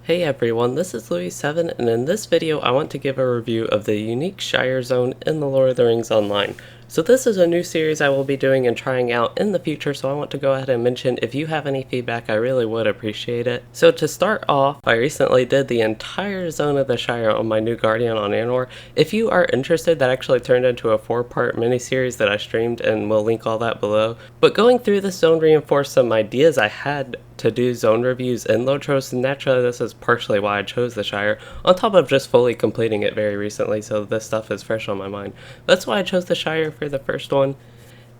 Hey everyone, this is Louis7, and in this video I want to give a review of the unique Shire zone in the Lord of the Rings Online. So this is a new series I will be doing and trying out in the future, so I want to go ahead and mention if you have any feedback, I really would appreciate it. So to start off, I recently did the entire zone of the Shire on my new Guardian on Anor. If you are interested, that actually turned into a 4-part miniseries that I streamed, and we'll link all that below. But going through this zone reinforced some ideas I had to do zone reviews in LOTRO, so naturally this is partially why I chose the Shire, on top of just fully completing it very recently, so this stuff is fresh on my mind. That's why I chose the Shire for the first one.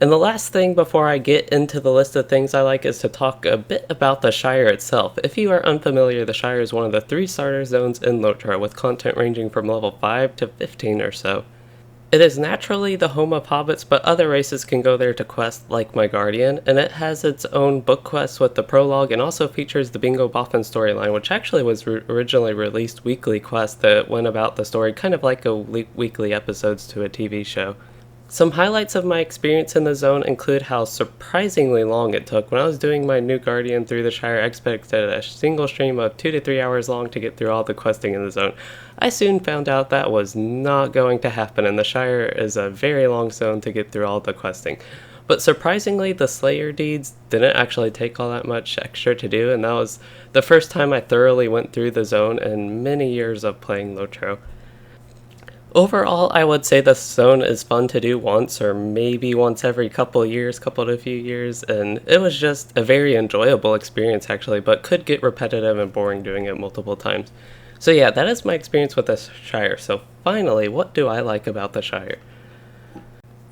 And the last thing before I get into the list of things I like is to talk a bit about the Shire itself. If you are unfamiliar, the Shire is one of the 3 starter zones in LOTRO, with content ranging from level 5 to 15 or so. It is naturally the home of hobbits, but other races can go there to quest, like my Guardian, and it has its own book quests with the prologue, and also features the Bingo Boffin storyline, which actually was originally released weekly quest that went about the story kind of like a weekly episodes to a TV show. Some highlights of my experience in the zone include how surprisingly long it took. When I was doing my new Guardian through the Shire, I expected a single stream of 2 to 3 hours long to get through all the questing in the zone. I soon found out that was not going to happen, and the Shire is a very long zone to get through all the questing. But surprisingly, the Slayer deeds didn't actually take all that much extra to do, and that was the first time I thoroughly went through the zone in many years of playing LOTRO. Overall, I would say this zone is fun to do once or maybe once every couple to few years, and it was just a very enjoyable experience actually, but could get repetitive and boring doing it multiple times. So yeah, that is my experience with the Shire. So finally, what do I like about the Shire?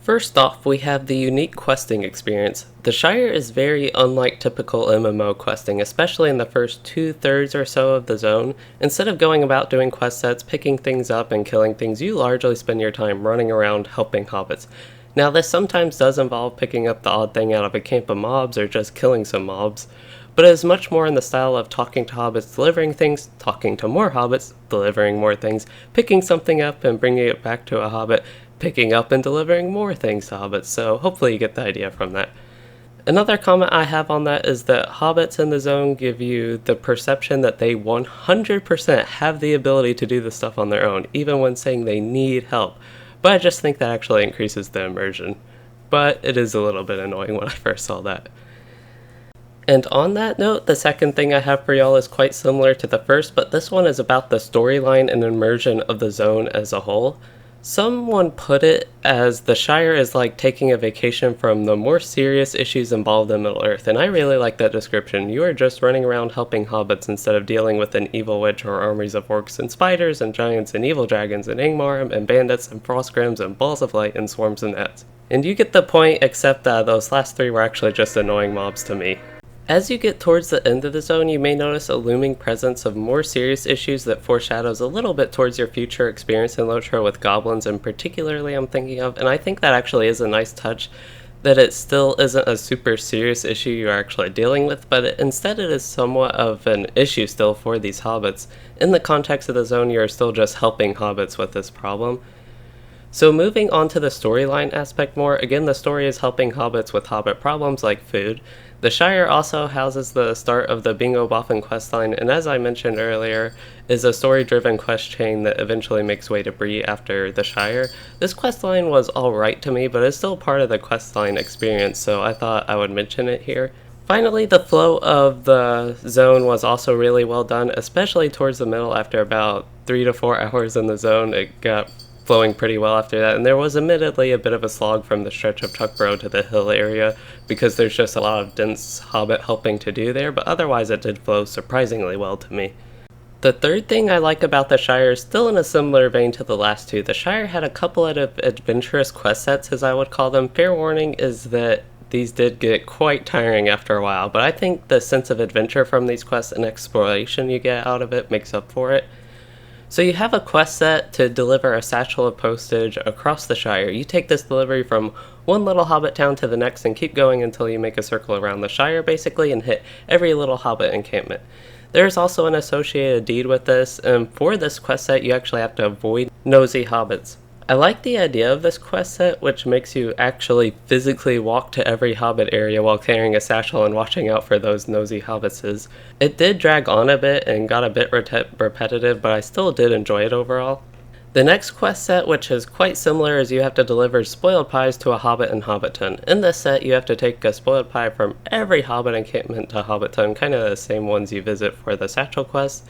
First off, we have the unique questing experience. The Shire is very unlike typical MMO questing, especially in the first 2/3 or so of the zone. Instead of going about doing quest sets, picking things up, and killing things, you largely spend your time running around helping hobbits. Now this sometimes does involve picking up the odd thing out of a camp of mobs or just killing some mobs, but it is much more in the style of talking to hobbits, delivering things, talking to more hobbits, delivering more things, picking something up and bringing it back to a hobbit, picking up and delivering more things to hobbits, so hopefully you get the idea from that. Another comment I have on that is that hobbits in the zone give you the perception that they 100% have the ability to do this stuff on their own, even when saying they need help, but I just think that actually increases the immersion. But it is a little bit annoying when I first saw that. And on that note, the second thing I have for y'all is quite similar to the first, but this one is about the storyline and immersion of the zone as a whole. Someone put it as the Shire is like taking a vacation from the more serious issues involved in Middle-earth, and I really like that description. You are just running around helping hobbits instead of dealing with an evil witch or armies of orcs and spiders and giants and evil dragons and Ingmar and bandits and frostgrims and balls of light and swarms and gnats. And you get the point, except those last 3 were actually just annoying mobs to me. As you get towards the end of the zone, you may notice a looming presence of more serious issues that foreshadows a little bit towards your future experience in LOTRO with goblins, and particularly I'm thinking of, and I think that actually is a nice touch, that it still isn't a super serious issue you're actually dealing with, but instead it is somewhat of an issue still for these hobbits. In the context of the zone, you're still just helping hobbits with this problem. So moving on to the storyline aspect more, again the story is helping hobbits with hobbit problems like food. The Shire also houses the start of the Bingo Boffin questline, and as I mentioned earlier, is a story-driven quest chain that eventually makes way to Bree after the Shire. This questline was alright to me, but it's still part of the questline experience, so I thought I would mention it here. Finally, the flow of the zone was also really well done, especially towards the middle. After about 3 to 4 hours in the zone, it got flowing pretty well after that, and there was admittedly a bit of a slog from the stretch of Tuckborough to the hill area because there's just a lot of dense hobbit helping to do there, but otherwise it did flow surprisingly well to me. The third thing I like about the Shire is still in a similar vein to the last 2. The Shire had a couple of adventurous quest sets, as I would call them. Fair warning is that these did get quite tiring after a while, but I think the sense of adventure from these quests and exploration you get out of it makes up for it. So you have a quest set to deliver a satchel of postage across the Shire. You take this delivery from one little hobbit town to the next and keep going until you make a circle around the Shire basically and hit every little hobbit encampment. There's also an associated deed with this, and for this quest set you actually have to avoid nosy hobbits. I like the idea of this quest set, which makes you actually physically walk to every Hobbit area while carrying a satchel and watching out for those nosy hobbitses. It did drag on a bit and got a bit repetitive, but I still did enjoy it overall. The next quest set, which is quite similar, is you have to deliver spoiled pies to a Hobbit in Hobbiton. In this set, you have to take a spoiled pie from every Hobbit encampment to Hobbiton, kind of the same ones you visit for the satchel quest.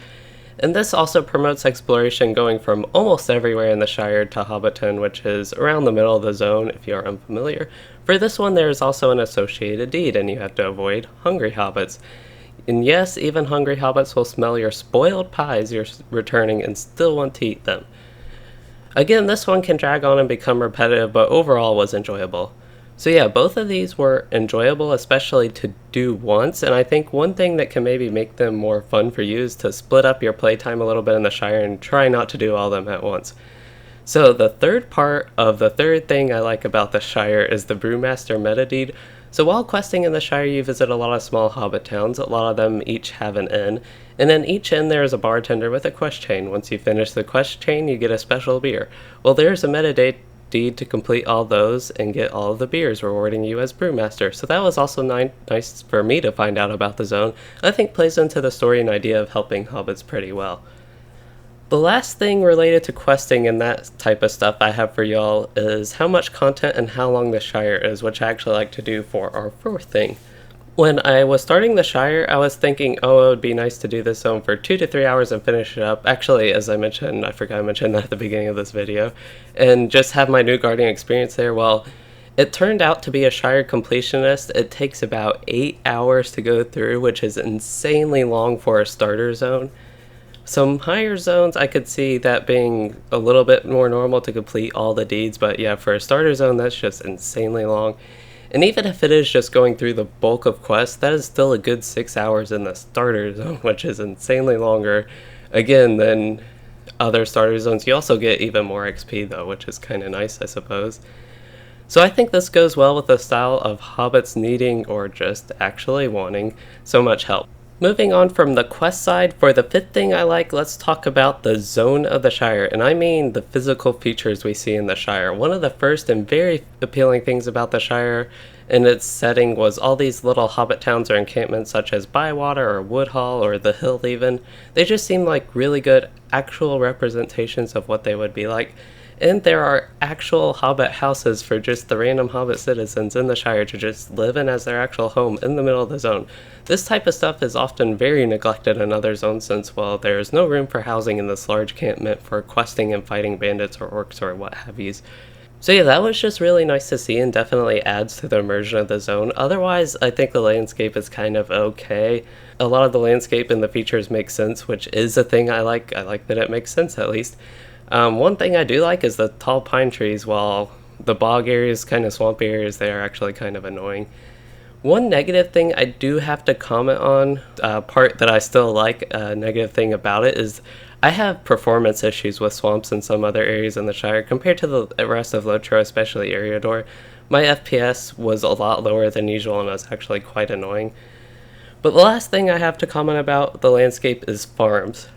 And this also promotes exploration going from almost everywhere in the Shire to Hobbiton, which is around the middle of the zone if you are unfamiliar. For this one, there is also an associated deed, and you have to avoid hungry hobbits. And yes, even hungry hobbits will smell your spoiled pies you're returning and still want to eat them. Again, this one can drag on and become repetitive, but overall was enjoyable. So yeah, both of these were enjoyable, especially to do once, and I think one thing that can maybe make them more fun for you is to split up your playtime a little bit in the Shire and try not to do all of them at once. So the third part of the third thing I like about the Shire is the Brew Master meta deed. So while questing in the Shire, you visit a lot of small hobbit towns. A lot of them each have an inn, and in each inn there is a bartender with a quest chain. Once you finish the quest chain, you get a special beer. Well, there's a meta deed to complete all those and get all of the beers, rewarding you as Brewmaster. So that was also nice for me to find out about the zone. I think plays into the story and idea of helping hobbits pretty well. The last thing related to questing and that type of stuff I have for y'all is how much content and how long the Shire is, which I actually like to do for our fourth thing. When I was starting the Shire, I was thinking, oh, it would be nice to do this zone for 2 to 3 hours and finish it up. Actually, as I mentioned, I forgot I mentioned that at the beginning of this video, and just have my new Guardian experience there. Well, it turned out to be a Shire completionist. It takes about 8 hours to go through, which is insanely long for a starter zone. Some higher zones, I could see that being a little bit more normal to complete all the deeds, but yeah, for a starter zone, that's just insanely long. And even if it is just going through the bulk of quests, that is still a good 6 hours in the starter zone, which is insanely longer, again, than other starter zones. You also get even more XP though, which is kind of nice, I suppose. So I think this goes well with the style of hobbits needing, or just actually wanting, so much help. Moving on from the quest side, for the fifth thing I like, let's talk about the zone of the Shire, and I mean the physical features we see in the Shire. One of the first and very appealing things about the Shire and its setting was all these little hobbit towns or encampments such as Bywater or Woodhall or the Hill even. They just seem like really good actual representations of what they would be like. And there are actual hobbit houses for just the random hobbit citizens in the Shire to just live in as their actual home in the middle of the zone. This type of stuff is often very neglected in other zones since, well, there is no room for housing in this large encampment for questing and fighting bandits or orcs or what have yous. So yeah, that was just really nice to see and definitely adds to the immersion of the zone. Otherwise, I think the landscape is kind of okay. A lot of the landscape and the features make sense, which is a thing I like. I like that it makes sense at least. One thing I do like is the tall pine trees. While the bog areas, kind of swampy areas, they are actually kind of annoying. One negative thing I do have to comment on, part that I still like, a negative thing about it, is I have performance issues with swamps in some other areas in the Shire compared to the rest of LOTRO, especially Eriador. My FPS was a lot lower than usual and was actually quite annoying. But the last thing I have to comment about the landscape is farms.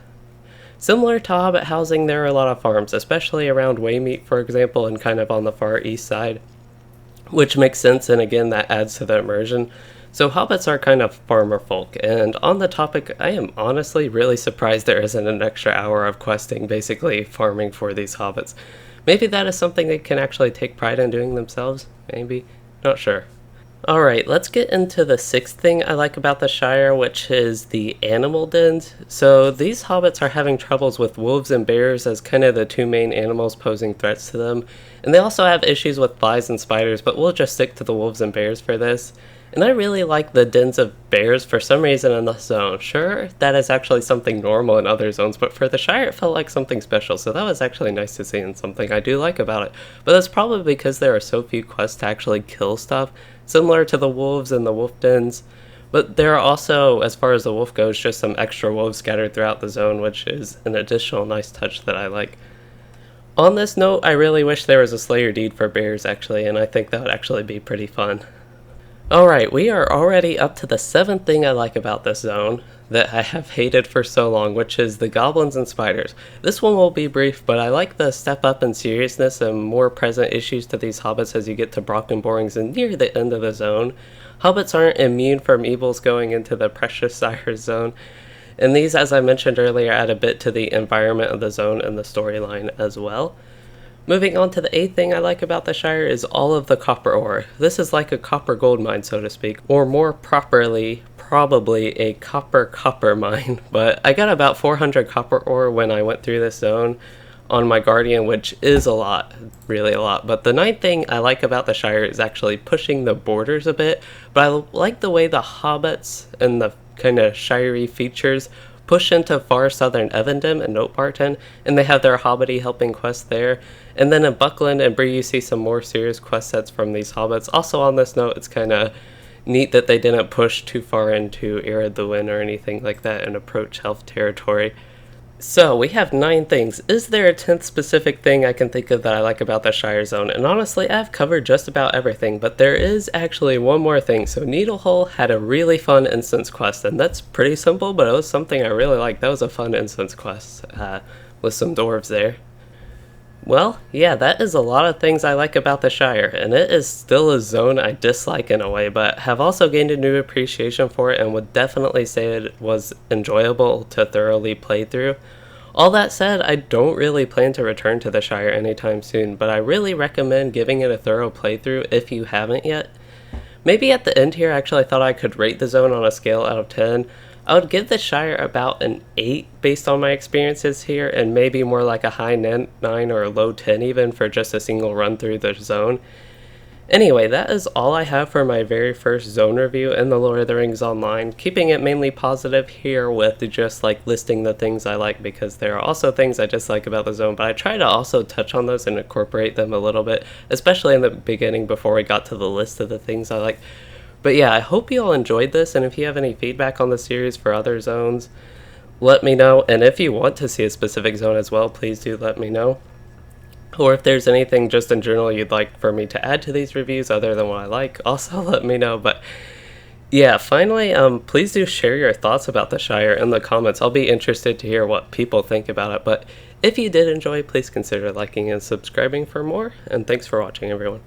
Similar to Hobbit housing, there are a lot of farms, especially around Waymeet, for example, and kind of on the far east side, which makes sense, and again, that adds to the immersion. So hobbits are kind of farmer folk, and on the topic, I am honestly really surprised there isn't an extra hour of questing, basically farming for these hobbits. Maybe that is something they can actually take pride in doing themselves, maybe? Not sure. Alright, let's get into the sixth thing I like about the Shire, which is the animal dens. So these hobbits are having troubles with wolves and bears as kind of the two main animals posing threats to them. And they also have issues with flies and spiders, but we'll just stick to the wolves and bears for this. And I really like the dens of bears for some reason in this zone. Sure, that is actually something normal in other zones, but for the Shire it felt like something special, so that was actually nice to see and something I do like about it. But that's probably because there are so few quests to actually kill stuff, similar to the wolves and the wolf dens. But there are also, as far as the wolf goes, just some extra wolves scattered throughout the zone, which is an additional nice touch that I like. On this note, I really wish there was a Slayer deed for bears actually, and I think that would actually be pretty fun. Alright, we are already up to the 7th thing I like about this zone that I have hated for so long, which is the goblins and spiders. This one will be brief, but I like the step up in seriousness and more present issues to these hobbits as you get to Brocken Borings and near the end of the zone. Hobbits aren't immune from evils going into the precious Shire zone, and these, as I mentioned earlier, add a bit to the environment of the zone and the storyline as well. Moving on to the 8th thing I like about the Shire is all of the copper ore. This is like a copper gold mine, so to speak, or more properly, probably a copper mine. But I got about 400 copper ore when I went through this zone on my Guardian, which is a lot, really a lot. But the 9th thing I like about the Shire is actually pushing the borders a bit, but I like the way the hobbits and the kind of Shirey features push into far southern Evendom and Notebarton, and they have their hobbity helping quest there. And then in Buckland and Brew you see some more serious quest sets from these hobbits. Also on this note, it's kind of neat that they didn't push too far into Era the Wind or anything like that and approach Elf territory. So, we have 9 things. Is there a 10th specific thing I can think of that I like about the Shire Zone? And honestly, I've covered just about everything, but there is actually one more thing. So, Needlehole had a really fun instance quest, and that's pretty simple, but it was something I really liked. That was a fun instance quest with some dwarves there. Well, yeah, that is a lot of things I like about the Shire, and it is still a zone I dislike in a way, but have also gained a new appreciation for it and would definitely say it was enjoyable to thoroughly play through. All that said, I don't really plan to return to the Shire anytime soon, but I really recommend giving it a thorough playthrough if you haven't yet. Maybe at the end here, actually I thought I could rate the zone on a scale out of 10. I would give the Shire about an 8 based on my experiences here, and maybe more like a high 9 or a low 10 even for just a single run through the zone. Anyway, that is all I have for my very first zone review in the Lord of the Rings Online, keeping it mainly positive here with just like listing the things I like, because there are also things I dislike about the zone, but I try to also touch on those and incorporate them a little bit, especially in the beginning before we got to the list of the things I like. But yeah, I hope you all enjoyed this, and if you have any feedback on the series for other zones, let me know. And if you want to see a specific zone as well, please do let me know. Or if there's anything just in general you'd like for me to add to these reviews other than what I like, also let me know. But yeah, finally, please do share your thoughts about the Shire in the comments. I'll be interested to hear what people think about it. But if you did enjoy, please consider liking and subscribing for more. And thanks for watching, everyone.